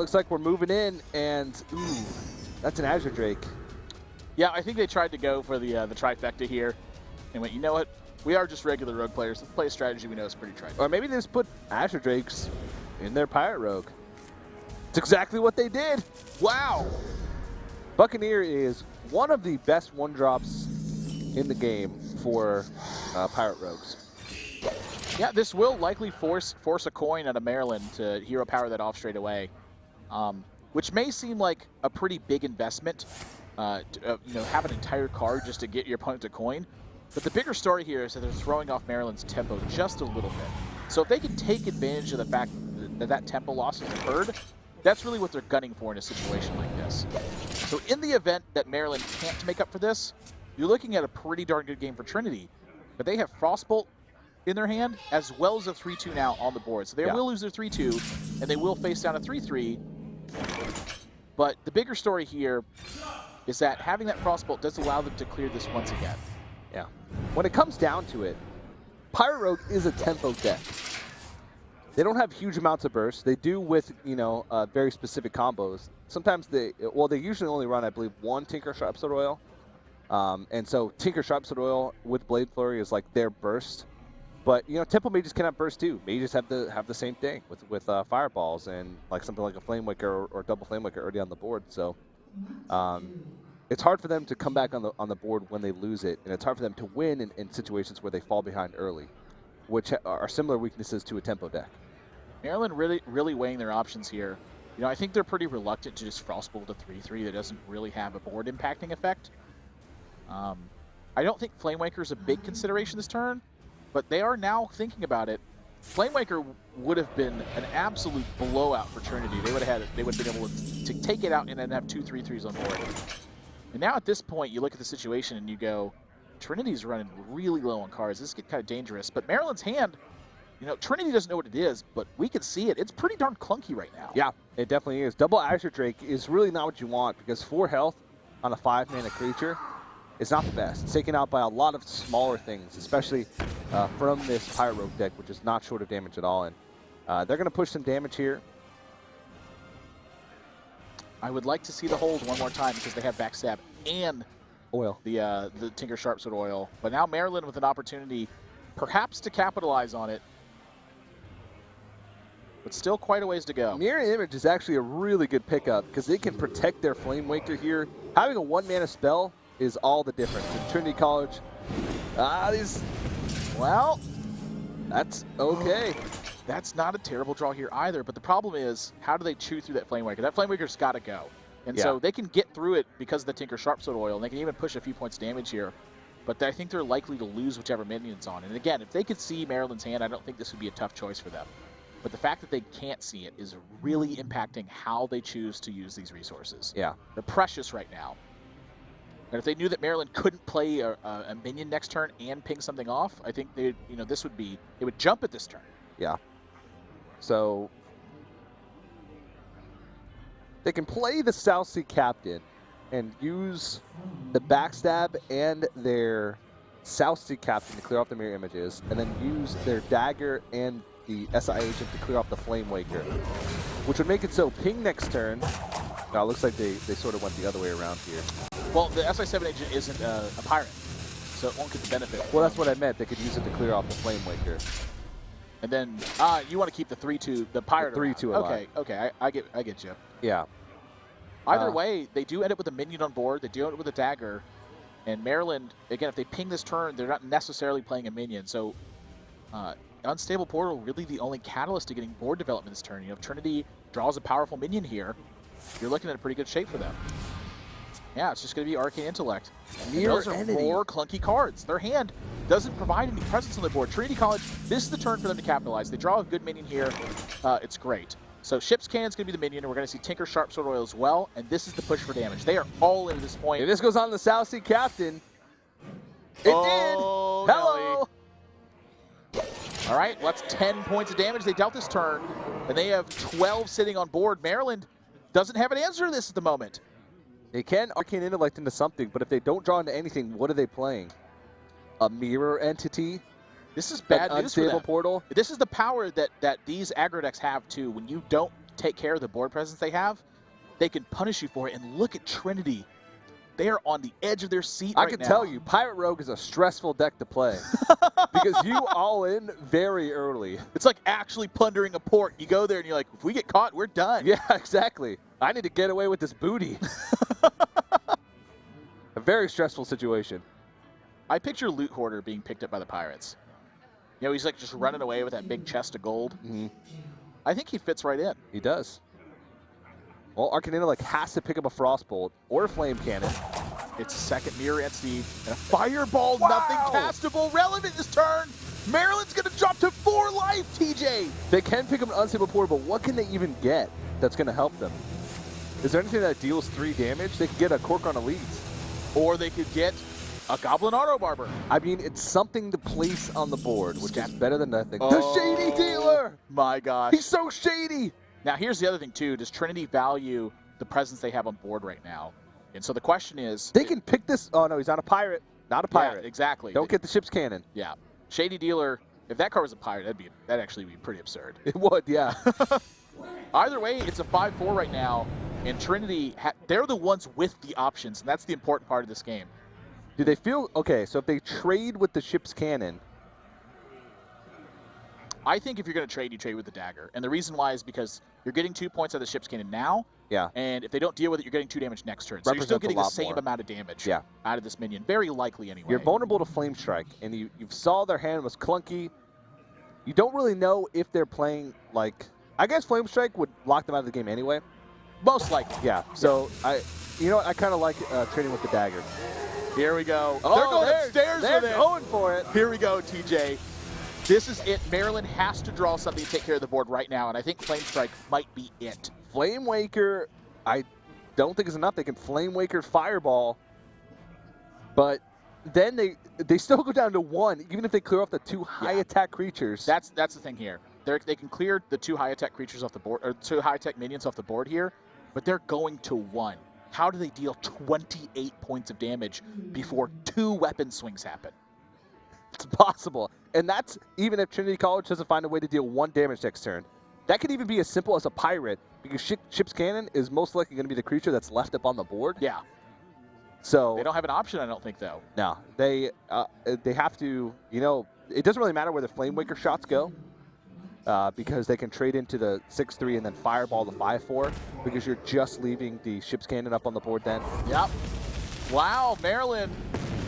looks like we're moving in, and ooh, that's an Azure Drake. Yeah, I think they tried to go for the trifecta here, and went, you know what? We are just regular rogue players. Let's play a strategy we know is pretty tried. Or maybe they just put Azure Drakes in their Pirate Rogue. It's exactly what they did. Wow. Buccaneer is one of the best one-drops in the game for Pirate Rogues. Yeah, this will likely force a coin out of Maryland to hero power that off straight away, which may seem like a pretty big investment. Have an entire card just to get your opponent to coin. But the bigger story here is that they're throwing off Maryland's tempo just a little bit. So if they can take advantage of the fact that tempo loss has occurred, that's really what they're gunning for in a situation like this. So in the event that Maryland can't make up for this, you're looking at a pretty darn good game for Trinity. But they have Frostbolt in their hand, as well as a 3-2 now on the board. So they will lose their 3-2, and they will face down a 3-3. But the bigger story here is that having that Frostbolt does allow them to clear this once again. Yeah. When it comes down to it, Pirate Rogue is a tempo deck. They don't have huge amounts of burst. They do with, very specific combos. Sometimes they usually only run, I believe, one Tinker Sharpsword Oil. And so Tinker Sharpsword Oil with Blade Flurry is like their burst. But, tempo mages cannot burst too. Mages have the same thing with fireballs and like something like a Flame Waker or double Flame Waker already on the board. So it's hard for them to come back on the board when they lose it, and it's hard for them to win in situations where they fall behind early, which are similar weaknesses to a tempo deck. Maryland really weighing their options here. I think they're pretty reluctant to just Frostbolt a 3-3 that doesn't really have a board impacting effect. I don't think Flame Waker is a big consideration this turn, but they are now thinking about it. Flame Waker would have been an absolute blowout for Trinity. They would have been able to take it out and then have 2 3-3s on board. And now at this point, you look at the situation and you go, Trinity's running really low on cards. This gets kind of dangerous. But Maryland's hand, Trinity doesn't know what it is, but we can see it. It's pretty darn clunky right now. Yeah, it definitely is. Double Azure Drake is really not what you want because 4 health on a 5-mana creature is not the best. It's taken out by a lot of smaller things, especially from this Pirate Rogue deck, which is not short of damage at all. And they're going to push some damage here. I would like to see the hold one more time because they have Backstab and Oil. The Tinker Sharpsword Oil. But now Maryland with an opportunity perhaps to capitalize on it. But still quite a ways to go. Mirror Image is actually a really good pickup because they can protect their Flame Waker here. Having a 1-mana spell is all the difference. In Trinity College, well, that's okay. That's not a terrible draw here either, but the problem is, how do they chew through that Flame Waker? That Flame Waker's got to go. And so they can get through it because of the Tinker Sharpsword Oil, and they can even push a few points of damage here. But I think they're likely to lose whichever minion's on. And again, if they could see Maryland's hand, I don't think this would be a tough choice for them. But the fact that they can't see it is really impacting how they choose to use these resources. Yeah. They're precious right now. And if they knew that Maryland couldn't play a minion next turn and ping something off, I think they would jump at this turn. Yeah. So they can play the South Sea Captain and use the Backstab and their South Sea Captain to clear off the mirror images, and then use their Dagger and the SI Agent to clear off the Flame Waker, which would make it so ping next turn. Now it looks like they sort of went the other way around here. Well, the SI7 Agent isn't a pirate, so it won't get the benefit. Well, that's what I meant. They could use it to clear off the Flame Waker. And then, you want to keep the 3-2, the pirate. The 3-2 alive. Okay, I get you. Yeah. Either way, they do end up with a minion on board. They do end up with a dagger. And Maryland, again, if they ping this turn, they're not necessarily playing a minion. So, Unstable Portal really the only catalyst to getting board development this turn. If Trinity draws a powerful minion here, you're looking at a pretty good shape for them. Yeah, it's just going to be Arcane Intellect. And those are more clunky cards. Their hand doesn't provide any presence on the board. Trinity College, this is the turn for them to capitalize. They draw a good minion here. It's great. So Ship's Cannon's going to be the minion, and we're going to see Tinker Sharpsword Oil as well, and this is the push for damage. They are all in at this point. If this goes on the South Sea Captain, it did! Hello! All right, well, that's 10 points of damage they dealt this turn, and they have 12 sitting on board. Maryland doesn't have an answer to this at the moment. They can Arcane Intellect into something, but if they don't draw into anything, what are they playing? A mirror entity? This is bad news for them. Unstable Portal? This is the power that these aggro decks have too. When you don't take care of the board presence they have, they can punish you for it. And look at Trinity. They are on the edge of their seat I right can now. tell you, Pirate Rogue is a stressful deck to play because you all in very early. It's like actually plundering a port. You go there and you're like, if we get caught, we're done. Yeah, exactly. I need to get away with this booty. A very stressful situation. I picture Loot Hoarder being picked up by the Pirates. You know, he's like just running away with that big chest of gold. Mm-hmm. I think he fits right in. He does. Well, Arcanino like has to pick up a Frostbolt or a Flame Cannon. It's a second Mirror Entity and a Fireball. Wow. Nothing castable relevant this turn. Maryland's going to drop to 4 life, TJ. They can pick up an unstable port, but what can they even get that's going to help them? Is there anything that deals 3 damage? They could get a Cork on Elite. Or they could get a Goblin Auto Barber. I mean, it's something to place on the board, which is better than nothing. Oh, the Shady Dealer! My gosh. He's so shady! Now, here's the other thing, too. Does Trinity value the presence they have on board right now? And so the question is... They can pick this... Oh, no, he's not a pirate. Not a pirate. Yeah, exactly. Don't get the ship's cannon. Yeah. Shady Dealer, if that card was a pirate, that'd actually be pretty absurd. It would, yeah. Either way, it's a 5-4 right now, and Trinity, they're the ones with the options, and that's the important part of this game. Do they feel... Okay, so if they trade with the ship's cannon... I think if you're going to trade, you trade with the dagger. And the reason why is because you're getting 2 points out of the ship's cannon now. Yeah. And if they don't deal with it, you're getting 2 damage next turn. So you're still getting the same amount of damage out of this minion. Very likely anyway. You're vulnerable to Flame Strike, and you saw their hand was clunky. You don't really know if they're playing, like... I guess Flame Strike would lock them out of the game anyway. Most likely. Yeah. So, you know what? I kind of like trading with the dagger. Here we go. Oh, they're going upstairs with it. They're going for it. Here we go, TJ. This is it. Maryland has to draw something to take care of the board right now, and I think Flame Strike might be it. Flame Waker, I don't think is enough. They can Flame Waker Fireball, but then they still go down to 1, even if they clear off the 2 high attack creatures. That's the thing here. They can clear the 2 high attack creatures off the board, or 2 high attack minions off the board here, but they're going to 1. How do they deal 28 points of damage before 2 weapon swings happen? It's possible. And that's even if Trinity College doesn't find a way to deal 1 damage next turn. That could even be as simple as a pirate, because Ship's Cannon is most likely going to be the creature that's left up on the board. Yeah. So they don't have an option, I don't think, though. No. They have to, you know, it doesn't really matter where the Flame Waker shots go, because they can trade into the 6-3 and then Fireball the 5-4, because you're just leaving the Ship's Cannon up on the board then. Yep. Wow, Maryland.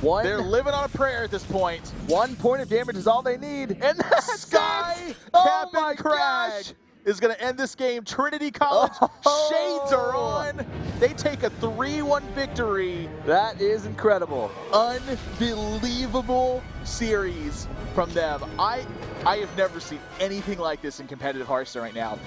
They're living on a prayer at this point. 1 point of damage is all they need. And that's Sky Oh Cap'n my Crag gosh. is going to end this game. Trinity College shades are on. They take a 3-1 victory. That is incredible. Unbelievable series from them. I have never seen anything like this in competitive Hearthstone right now.